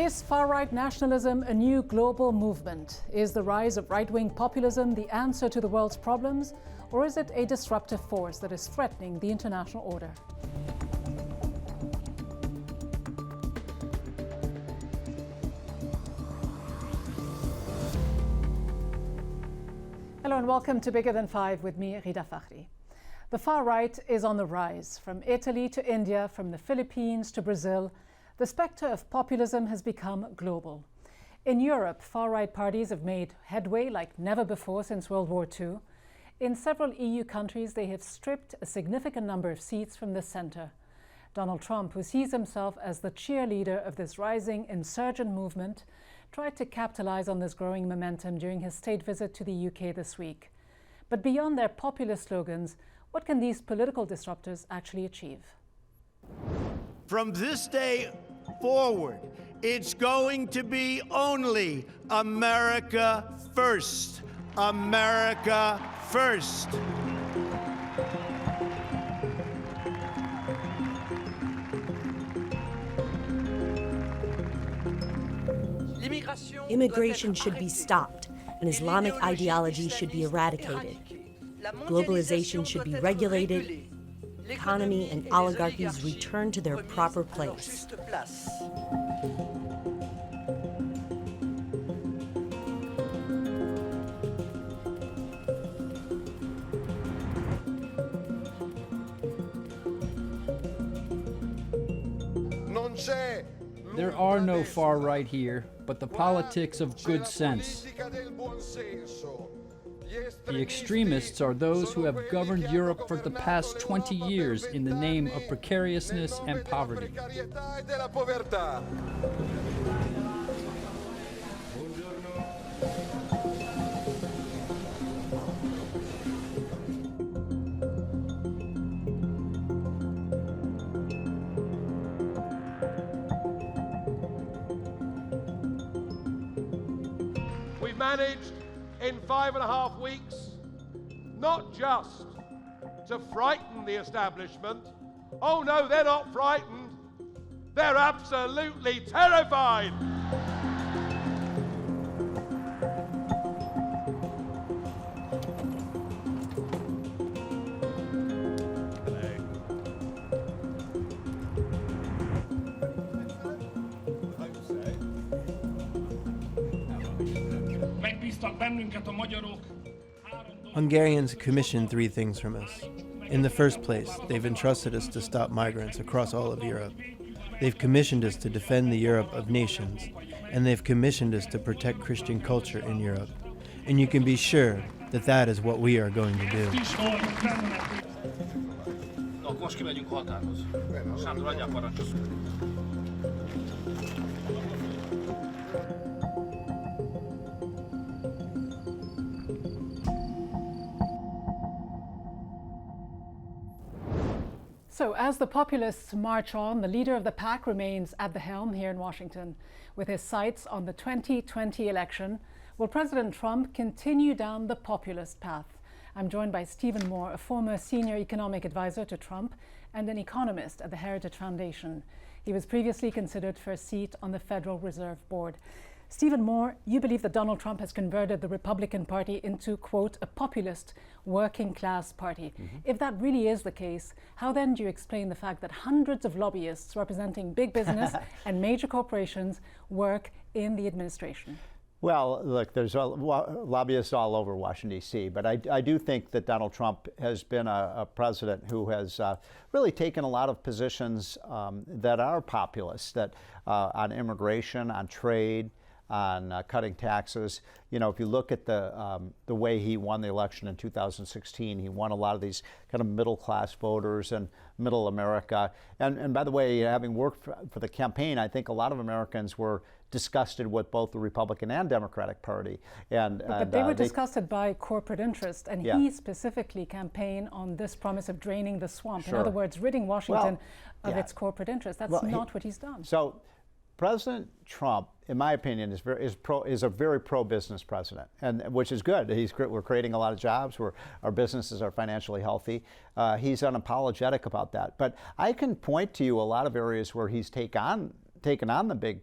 Is far-right nationalism a new global movement? Is the rise of right-wing populism the answer to the world's problems? Or is it a disruptive force that is threatening the international order? Hello and welcome to Bigger Than Five with me, Rida Fakhri. The far right is on the rise. From Italy to India, from the Philippines to Brazil, the specter of populism has become global. In Europe, far-right parties have made headway like never before since World War II. In several EU countries, they have stripped a significant number of seats from the centre. Donald Trump, who sees himself as the cheerleader of this rising insurgent movement, tried to capitalize on this growing momentum during his state visit to the UK this week. But beyond their populist slogans, what can these political disruptors actually achieve? From this day forward, it's going to be only America first. America first. Immigration should be stopped, and Islamic ideology should be eradicated. Globalization should be regulated, economy and oligarchies return to their proper place. There are no far right here, but the politics of good sense. The extremists are those who have governed Europe for the past 20 years in the name of precariousness and poverty. We've managed in 5.5 weeks not just to frighten the establishment. Oh no, they're not frightened. They're absolutely terrified. Hungarians commissioned 3 things from us. In the first place, they've entrusted us to stop migrants across all of Europe. They've commissioned us to defend the Europe of nations, and they've commissioned us to protect Christian culture in Europe. And you can be sure that that is what we are going to do. So as the populists march on, the leader of the pack remains at the helm here in Washington. With his sights on the 2020 election, will President Trump continue down the populist path? I'm joined by Stephen Moore, a former senior economic advisor to Trump and an economist at the Heritage Foundation. He was previously considered for a seat on the Federal Reserve Board. Stephen Moore, you believe that Donald Trump has converted the Republican Party into, quote, a populist working class party. If that really is the case, how then do you explain the fact that hundreds of lobbyists representing big business and major corporations work in the administration? Well, look, there's lobbyists all over Washington, D.C., but I do think that Donald Trump has been a president who has really taken a lot of positions that are populist, that on immigration, on trade, on cutting taxes. You know, if you look at the way he won the election in 2016, he won a lot of these kind of middle-class voters and middle America. And by the way, having worked for the campaign, I think a lot of Americans were disgusted with both the Republican and Democratic Party. But they were disgusted by corporate interest, and he specifically campaigned on this promise of draining the swamp. In other words, ridding Washington of its corporate interest. That's not what he's done. So President Trump, in my opinion, is a very pro-business president, and which is good. We're creating a lot of jobs. Our businesses are financially healthy. He's unapologetic about that. But I can point to you a lot of areas where he's taken on the big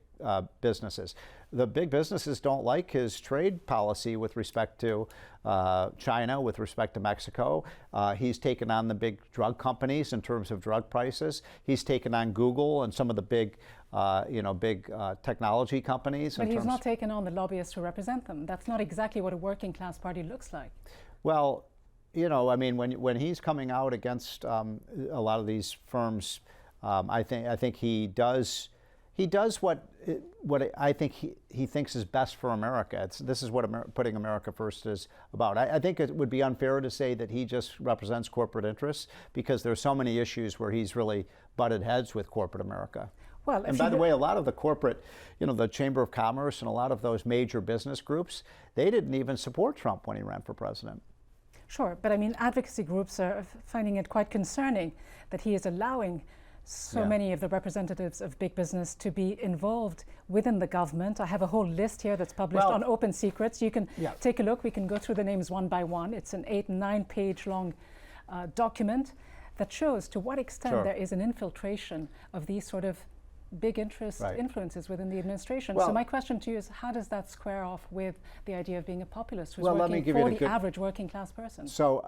businesses. The big businesses don't like his trade policy with respect to China, with respect to Mexico. He's taken on the big drug companies in terms of drug prices. He's taken on Google and some of the big, technology companies. But he's not taken on the lobbyists who represent them. That's not exactly what a working class party looks like. Well, I mean, when he's coming out against a lot of these firms, I think he does what I think he thinks is best for America. This is what putting America first is about. I think it would be unfair to say that he just represents corporate interests, because there's so many issues where he's really butted heads with corporate America. Well, and by the way, a lot of the corporate, the Chamber of Commerce and a lot of those major business groups, they didn't even support Trump when he ran for president. Sure, but I mean, advocacy groups are finding it quite concerning that he is allowing so many of the representatives of big business to be involved within the government. I have a whole list here that's published on Open Secrets. You can take a look. We can go through the names one by one. It's an 8- and 9-page long document that shows to what extent there is an infiltration of these sort of big interest influences within the administration. So my question to you is, how does that square off with the idea of being a populist who's working for the average working class person? So,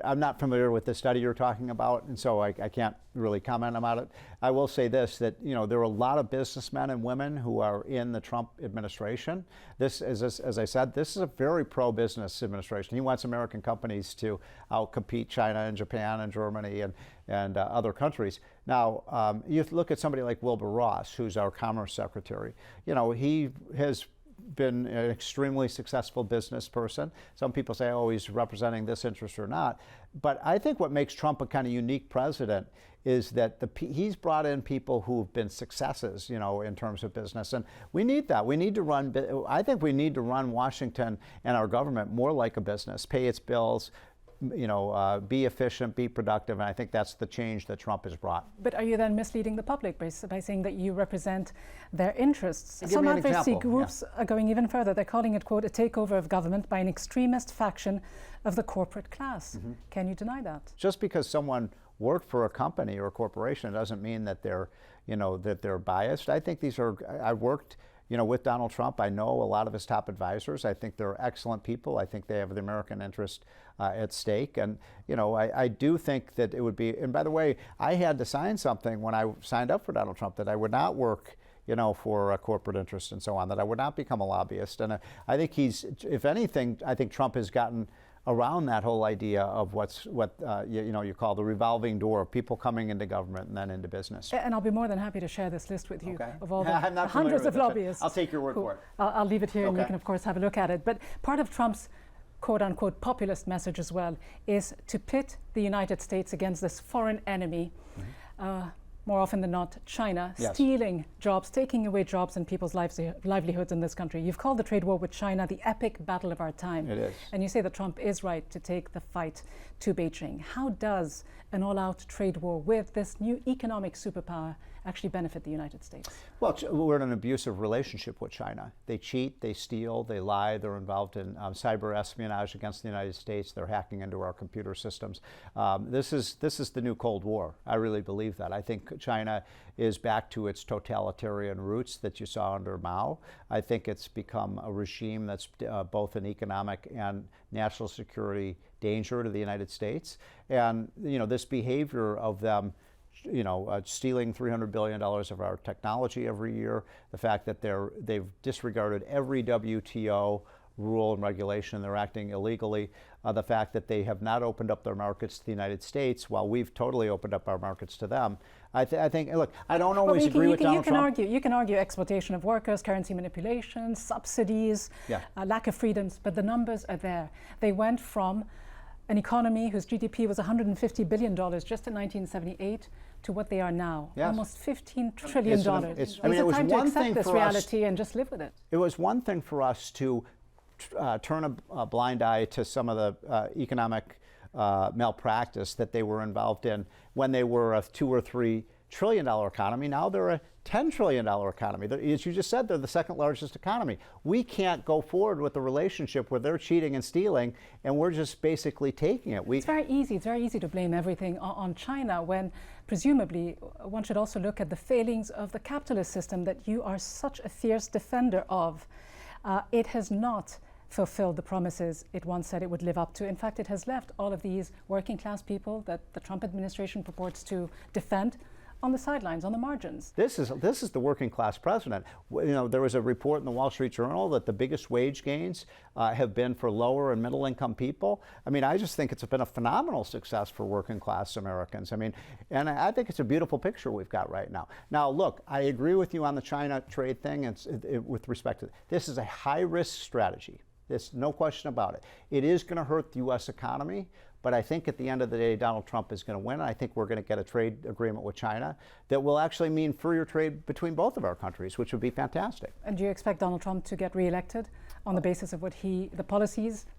I'm not familiar with the study you're talking about, and so I can't really comment about it. I will say this, that there are a lot of businessmen and women who are in the Trump administration. This is, as I said, this is a very pro-business administration. He wants American companies to outcompete China and Japan and Germany and other countries. Now, you look at somebody like Wilbur Ross, who's our Commerce Secretary. He has been an extremely successful business person. Some people say, oh, he's representing this interest or not. But I think what makes Trump a kind of unique president is that he's brought in people who've been successes, in terms of business. And we need that. We need to I think we need to run Washington and our government more like a business, pay its bills, be efficient, be productive, and I think that's the change that Trump has brought. But are you then misleading the public by saying that you represent their interests? Some advocacy groups are going even further. They're calling it, quote, a takeover of government by an extremist faction of the corporate class. Can you deny that? Just because someone worked for a company or a corporation doesn't mean that they're, that they're biased. I think I worked with Donald Trump. I know a lot of his top advisors. I think they're excellent people. I think they have the American interest at stake. And, I do think that it would be, and by the way, I had to sign something when I signed up for Donald Trump that I would not work, for a corporate interest and so on, that I would not become a lobbyist. And I think if anything, I think Trump has gotten around that whole idea of what you call the revolving door of people coming into government and then into business. And I'll be more than happy to share this list with you of all the I'm not hundreds of it, lobbyists. I'll take your word for it. I'll leave it here and you can of course have a look at it. But part of Trump's quote-unquote populist message as well is to pit the United States against this foreign enemy, more often than not China, stealing jobs, taking away jobs and people's livelihoods in this country. You've called the trade war with China the epic battle of our time. It is. And you say that Trump is right to take the fight to Beijing. How does an all-out trade war with this new economic superpower actually benefit the United States? Well, we're in an abusive relationship with China. They cheat, they steal, they lie, they're involved in cyber espionage against the United States, they're hacking into our computer systems. This is the new Cold War. I really believe that. I think China is back to its totalitarian roots that you saw under Mao. I think it's become a regime that's both an economic and national security danger to the United States. And this behavior of them stealing $300 billion of our technology every year, the fact that they've disregarded every WTO rule and regulation, they're acting illegally, the fact that they have not opened up their markets to the United States while we've totally opened up our markets to them. I think, look, I don't always agree with Donald Trump. You can argue exploitation of workers, currency manipulation, subsidies, lack of freedoms, but the numbers are there. They went from an economy whose GDP was $150 billion just in 1978 to what they are now, almost $15 trillion. It's time to accept this reality and just live with it. It was one thing for us to turn a blind eye to some of the economic malpractice that they were involved in when they were a $2 or $3 trillion economy. Now they're a $10 trillion economy. As you just said, they're the second largest economy. We can't go forward with a relationship where they're cheating and stealing and we're just basically taking it. It's very easy to blame everything on China when presumably one should also look at the failings of the capitalist system that you are such a fierce defender of. It has not fulfilled the promises it once said it would live up to. In fact, it has left all of these working class people that the Trump administration purports to defend on the sidelines, on the margins. This is the working class president. You know, there was a report in the Wall Street Journal that the biggest wage gains have been for lower and middle income people. I mean, I just think it's been a phenomenal success for working class Americans. I mean, and I think it's a beautiful picture we've got right now. Now, look, I agree with you on the China trade thing. With respect to this is a high risk strategy. There's no question about it. It is going to hurt the U.S. economy. But I think at the end of the day, Donald Trump is going to win. I think we're going to get a trade agreement with China that will actually mean freer trade between both of our countries, which would be fantastic. And do you expect Donald Trump to get reelected on the basis of what the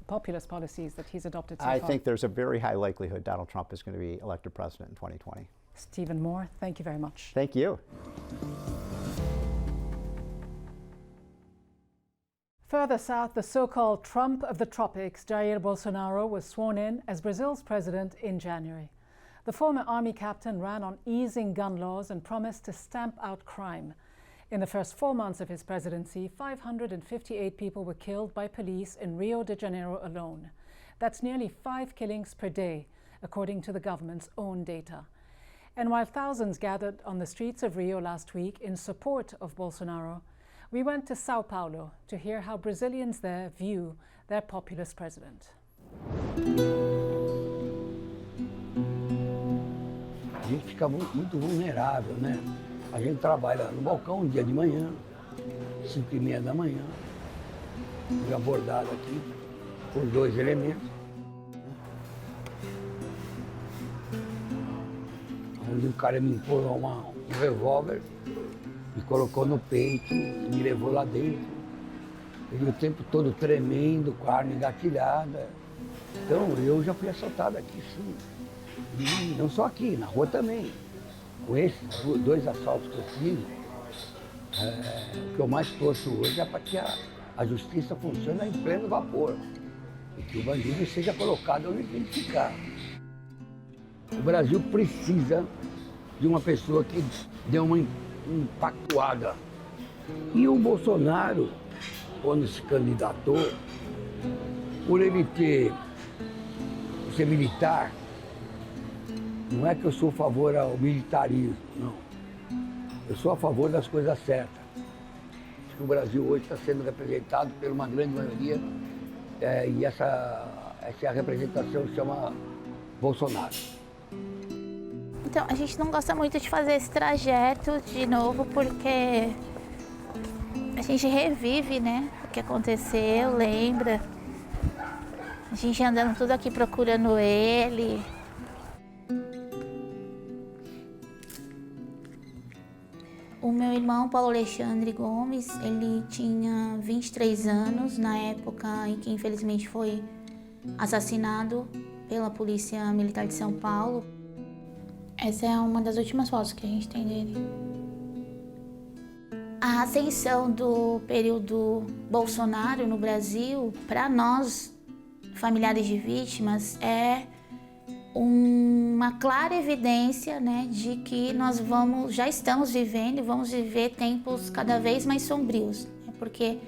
populist policies that he's adopted so far? I think there's a very high likelihood Donald Trump is going to be elected president in 2020. Stephen Moore, thank you very much. Thank you. Further south, the so-called Trump of the tropics, Jair Bolsonaro, was sworn in as Brazil's president in January. The former army captain ran on easing gun laws and promised to stamp out crime. In the first 4 months of his presidency, 558 people were killed by police in Rio de Janeiro alone. That's nearly 5 killings per day, according to the government's own data. And while thousands gathered on the streets of Rio last week in support of Bolsonaro, we went to Sao Paulo to hear how Brazilians there view their populist president. A gente fica muito vulnerável, né? A gente trabalha no balcão um dia de manhã, 5h30 da manhã, fui abordado aqui por 2 elementos, onde o cara me empurrou um revólver, me colocou no peito, me levou lá dentro. Ele o tempo todo tremendo, com a arma engatilhada. Então eu já fui assaltado aqui, sim. E não só aqui, na rua também. Com esses 2 assaltos que eu tive, o que eu mais torço hoje é para que a justiça funcione em pleno vapor. E que o bandido seja colocado onde tem que ficar. O Brasil precisa de uma pessoa que dê uma impactuada. E o Bolsonaro, quando se candidatou, por ele ser militar, não é que eu sou a favor ao militarismo, não. Eu sou a favor das coisas certas. Acho que o Brasil hoje está sendo representado por uma grande maioria e essa é a representação que chama Bolsonaro. Então, a gente não gosta muito de fazer esse trajeto de novo porque a gente revive, né, o que aconteceu, lembra. A gente andando tudo aqui procurando ele. O meu irmão, Paulo Alexandre Gomes, ele tinha 23 anos na época em que infelizmente foi assassinado pela Polícia Militar de São Paulo. Essa é uma das últimas fotos que a gente tem dele. A ascensão do período Bolsonaro no Brasil, para nós, familiares de vítimas, é uma clara evidência, né, de que nós já estamos vivendo e vamos viver tempos cada vez mais sombrios, né, porque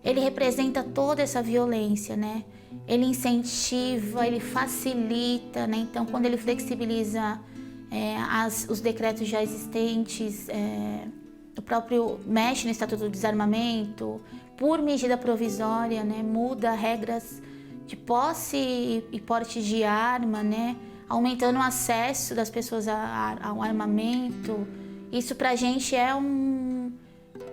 ele representa toda essa violência, né? Ele incentiva, ele facilita, né? Então, quando ele flexibiliza os decretos já existentes, o próprio mexe no Estatuto do Desarmamento, por medida provisória, né, muda regras de posse e porte de arma, né, aumentando o acesso das pessoas ao armamento. Isso pra gente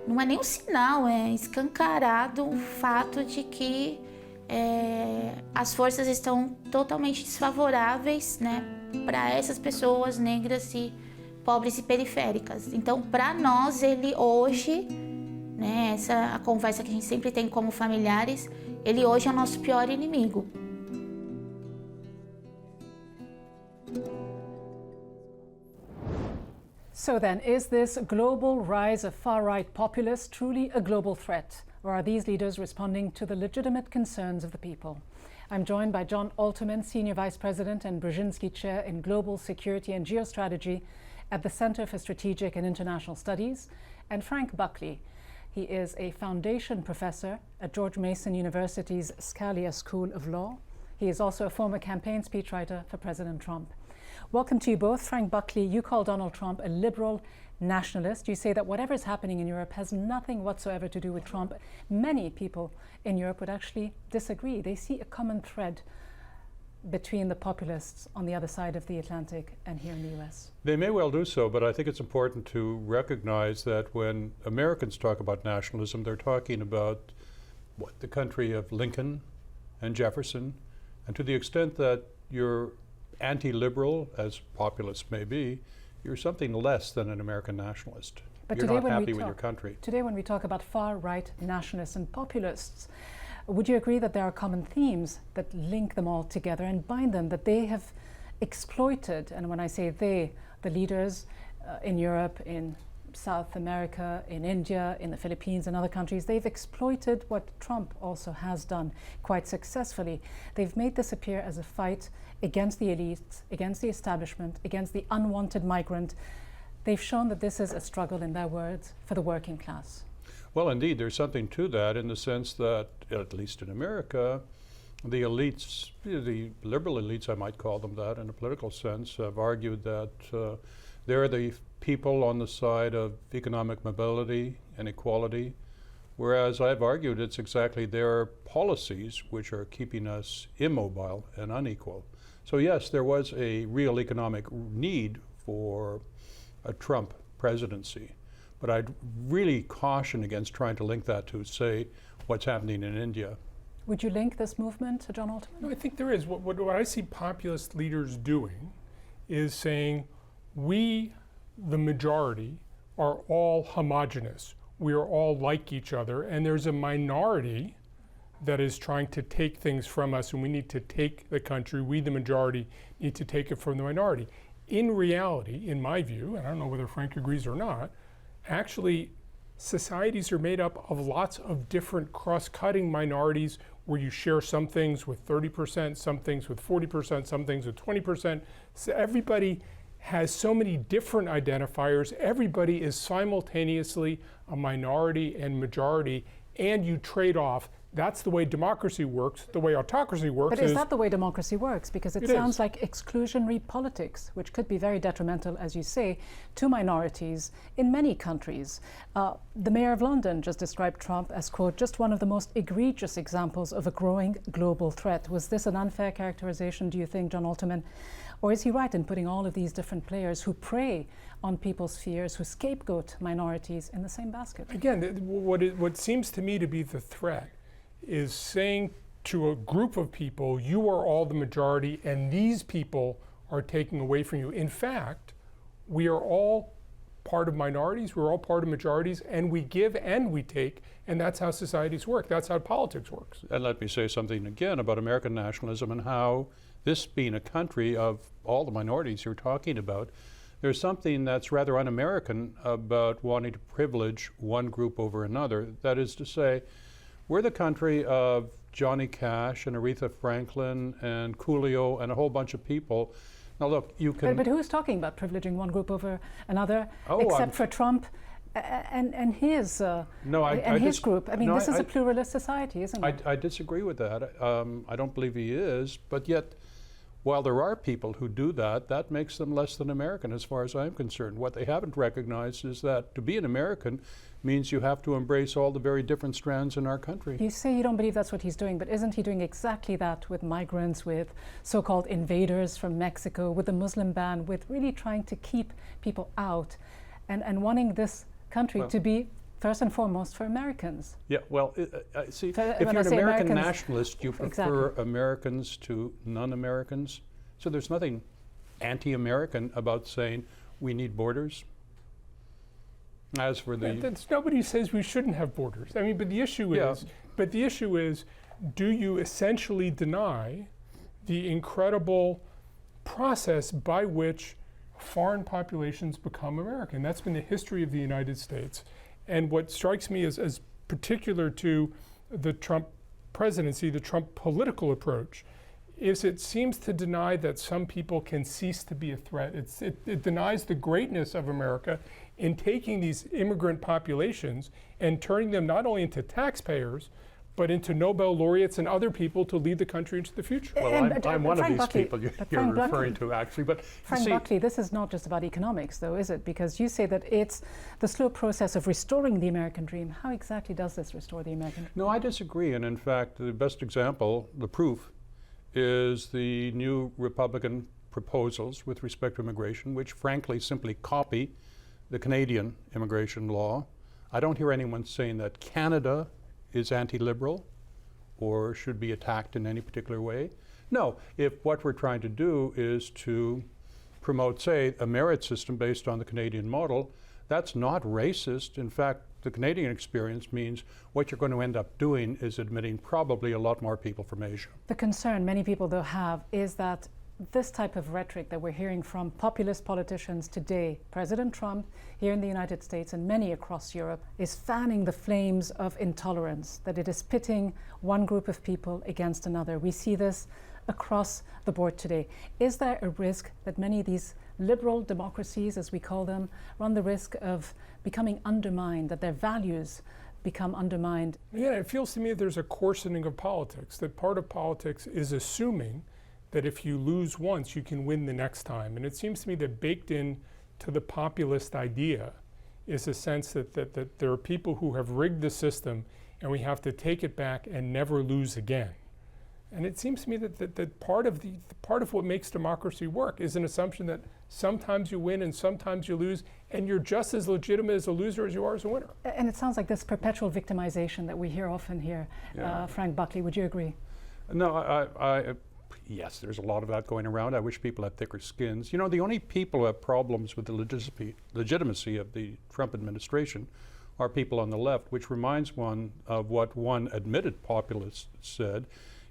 não é nem um sinal, é escancarado o fato de que as forças estão totalmente desfavoráveis, né, para essas pessoas negras e pobres e periféricas. Então, para nós, ele hoje, né, a conversa que a gente sempre tem como familiares, ele hoje é o nosso pior inimigo. So then, is this global rise of far-right populists truly a global threat? Or are these leaders responding to the legitimate concerns of the people? I'm joined by John Alterman, Senior Vice President and Brzezinski Chair in Global Security and Geostrategy at the Center for Strategic and International Studies, and Frank Buckley. He is a Foundation Professor at George Mason University's Scalia School of Law. He is also a former campaign speechwriter for President Trump. Welcome to you both. Frank Buckley, you call Donald Trump a liberal nationalist. You say that whatever is happening in Europe has nothing whatsoever to do with Trump. Many people in Europe would actually disagree. They see a common thread between the populists on the other side of the Atlantic and here in the US. They may well do so, but I think it's important to recognize that when Americans talk about nationalism, they're talking about the country of Lincoln and Jefferson, and to the extent that you're anti-liberal, as populists may be, you're something less than an American nationalist. But you're not happy with your country. Today when we talk about far-right nationalists and populists, would you agree that there are common themes that link them all together and bind them, that they have exploited, and when I say they, the leaders in Europe, in South America, in India, in the Philippines and other countries, they've exploited what Trump also has done quite successfully. They've made this appear as a fight against the elites, against the establishment, against the unwanted migrant. They've shown that this is a struggle, in their words, for the working class. Well, indeed, there's something to that in the sense that, at least in America, the elites, the liberal elites, I might call them that in a political sense, have argued that they're the people on the side of economic mobility and equality, whereas I've argued it's exactly their policies which are keeping us immobile and unequal. So yes, there was a real economic need for a Trump presidency, but I'd really caution against trying to link that to, say, what's happening in India. Would you link this movement to John Alterman? No, I think there is. What I see populist leaders doing is saying, we, the majority, are all homogenous. We are all like each other, and there's a minority that is trying to take things from us, and we need to take the country. We, the majority, need to take it from the minority. In reality, in my view, and I don't know whether Frank agrees or not, actually, societies are made up of lots of different cross-cutting minorities where you share some things with 30%, some things with 40%, some things with 20%. So everybody has so many different identifiers. Everybody is simultaneously a minority and majority, and you trade off. That's the way democracy works. The way autocracy works But is that the way democracy works? Because it sounds like exclusionary politics, which could be very detrimental, as you say, to minorities in many countries. The mayor of London just described Trump as, quote, just one of the most egregious examples of a growing global threat. Was this an unfair characterization, do you think, John Alterman? Or is he right in putting all of these different players who prey on people's fears, who scapegoat minorities in the same basket? Again, what seems to me to be the threat is saying to a group of people, you are all the majority and these people are taking away from you. In fact, we are all part of minorities, we're all part of majorities, and we give and we take, and that's how societies work. That's how politics works. And let me say something again about American nationalism and how this being a country of all the minorities you're talking about, there's something that's rather un-American about wanting to privilege one group over another. That is to say, we're the country of Johnny Cash and Aretha Franklin and Coolio and a whole bunch of people. Now look, you can... But who's talking about privileging one group over another, except for Trump and his group? I mean, this is a pluralist society, isn't it? I disagree with that. I don't believe he is, but yet, while there are people who do that, that makes them less than American as far as I'm concerned. What they haven't recognized is that to be an American means you have to embrace all the very different strands in our country. You say you don't believe that's what he's doing, but isn't he doing exactly that with migrants, with so-called invaders from Mexico, with the Muslim ban, with really trying to keep people out and wanting this country to be first and foremost for Americans? Yeah, well, see, if you're an American nationalist, you prefer Americans to non-Americans. So there's nothing anti-American about saying we need borders. As for the... nobody says we shouldn't have borders. I mean, but the issue is, do you essentially deny the incredible process by which foreign populations become American? That's been the history of the United States. And what strikes me as particular to the Trump presidency, the Trump political approach, is it seems to deny that some people can cease to be a threat. It denies the greatness of America in taking these immigrant populations and turning them not only into taxpayers, but into Nobel laureates and other people to lead the country into the future. Well, I'm one of these Buckley, people you're referring to, actually. But Frank Buckley, this is not just about economics, though, is it? Because you say that it's the slow process of restoring the American dream. How exactly does this restore the American dream? No, I disagree. And in fact, the best example, the proof, is the new Republican proposals with respect to immigration, which frankly simply copy the Canadian immigration law. I don't hear anyone saying that Canada is anti-liberal or should be attacked in any particular way. No, if what we're trying to do is to promote, say, a merit system based on the Canadian model, that's not racist. In fact, the Canadian experience means what you're going to end up doing is admitting probably a lot more people from Asia. The concern many people, though, have is that this type of rhetoric that we're hearing from populist politicians today, President Trump here in the United States and many across Europe, is fanning the flames of intolerance, that it is pitting one group of people against another. We see this across the board today. Is there a risk that many of these liberal democracies, as we call them, run the risk of becoming undermined, that their values become undermined? Yeah, it feels to me that there's a coarsening of politics, that part of politics is assuming that if you lose once, you can win the next time. And it seems to me that baked in to the populist idea is a sense that there are people who have rigged the system and we have to take it back and never lose again. And it seems to me that part of what makes democracy work is an assumption that sometimes you win and sometimes you lose, and you're just as legitimate as a loser as you are as a winner. And it sounds like this perpetual victimization that we hear often here. Yeah. Frank Buckley, would you agree? No, yes, there's a lot of that going around. I wish people had thicker skins. You know, the only people who have problems with the legitimacy of the Trump administration are people on the left, which reminds one of what one admitted populist said.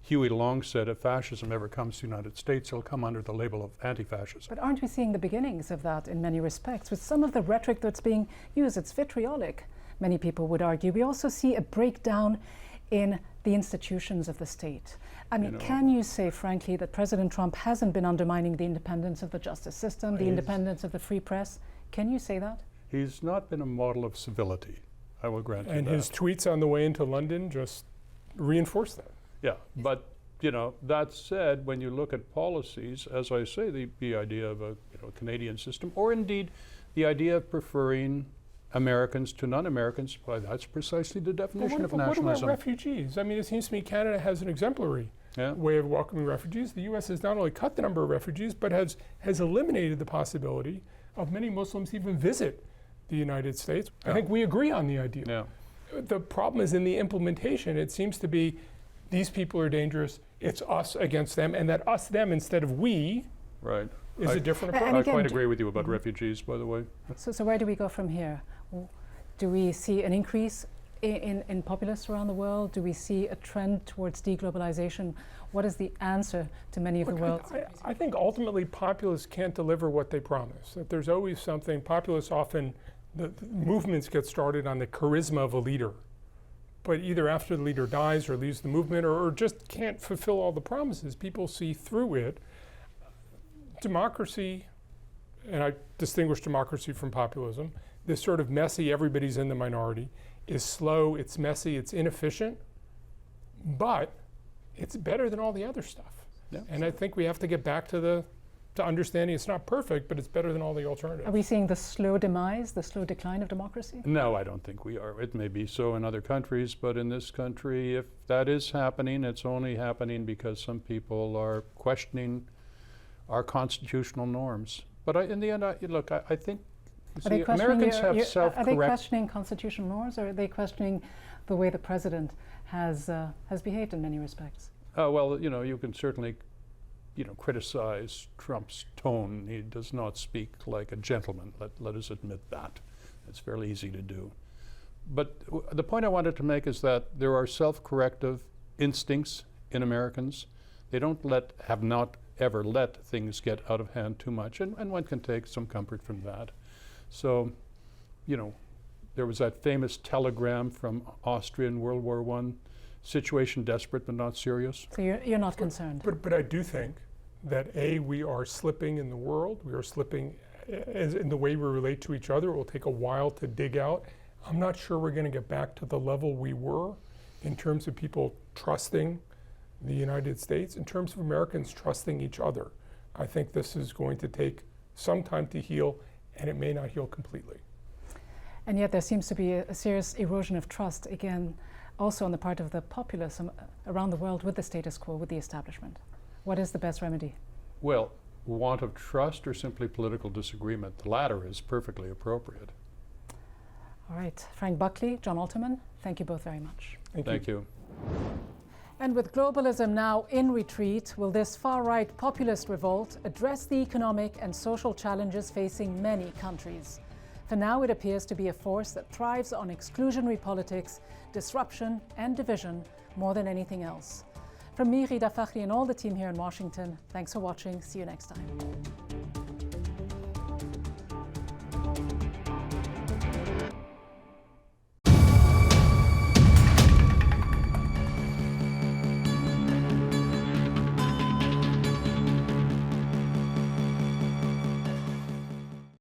Huey Long said, if fascism ever comes to the United States, it'll come under the label of anti-fascism. But aren't we seeing the beginnings of that in many respects? With some of the rhetoric that's being used, it's vitriolic, many people would argue. We also see a breakdown in the institutions of the state. I mean, can you say, frankly, that President Trump hasn't been undermining the independence of the justice system, the independence of the free press? Can you say that? He's not been a model of civility, I will grant you that. And his tweets on the way into London just reinforce that. Yeah, but that said, when you look at policies, as I say, the idea of a Canadian system, or indeed the idea of preferring Americans to non-Americans, well, that's precisely the definition of nationalism. What about refugees? I mean, it seems to me Canada has an exemplary way of welcoming refugees. The U.S. has not only cut the number of refugees, but has eliminated the possibility of many Muslims even visit the United States. I think we agree on the idea. Yeah. The problem is in the implementation. It seems to be these people are dangerous, it's us against them, and that us, them, instead of we, right, is a different approach. I quite agree with you about refugees, by the way. So where do we go from here? Do we see an increase in populists around the world? Do we see a trend towards deglobalization? What is the answer to many of the world's? I think ultimately populists can't deliver what they promise. That there's always something, populists often, the movements get started on the charisma of a leader. But either after the leader dies or leaves the movement or just can't fulfill all the promises, people see through it. Democracy, and I distinguish democracy from populism, this sort of messy, everybody's in the minority, is slow, it's messy, it's inefficient, but it's better than all the other stuff. Yeah. And I think we have to get back to understanding it's not perfect, but it's better than all the alternatives. Are we seeing the slow demise, the slow decline of democracy? No, I don't think we are. It may be so in other countries, but in this country, if that is happening, it's only happening because some people are questioning our constitutional norms. But in the end, look, I think Americans have self-correct. Are they questioning constitutional norms, or are they questioning the way the president has behaved in many respects? Well, you can certainly criticize Trump's tone. He does not speak like a gentleman. Let us admit that. It's fairly easy to do. But the point I wanted to make is that there are self-corrective instincts in Americans. They have not ever let things get out of hand too much, and one can take some comfort from that. So, there was that famous telegram from Austria in World War I situation desperate but not serious. So you're not concerned? But I do think that we are slipping in the world. We are slipping as in the way we relate to each other. It will take a while to dig out. I'm not sure we're going to get back to the level we were in terms of people trusting the United States, in terms of Americans trusting each other. I think this is going to take some time to heal, and it may not heal completely. And yet there seems to be a serious erosion of trust, again, also on the part of the populism around the world with the status quo, with the establishment. What is the best remedy? Well, want of trust or simply political disagreement? The latter is perfectly appropriate. All right. Frank Buckley, John Alterman, thank you both very much. Thank you. And with globalism now in retreat, will this far-right populist revolt address the economic and social challenges facing many countries? For now, it appears to be a force that thrives on exclusionary politics, disruption and division more than anything else. From me, Rida Fakhri, and all the team here in Washington, thanks for watching. See you next time.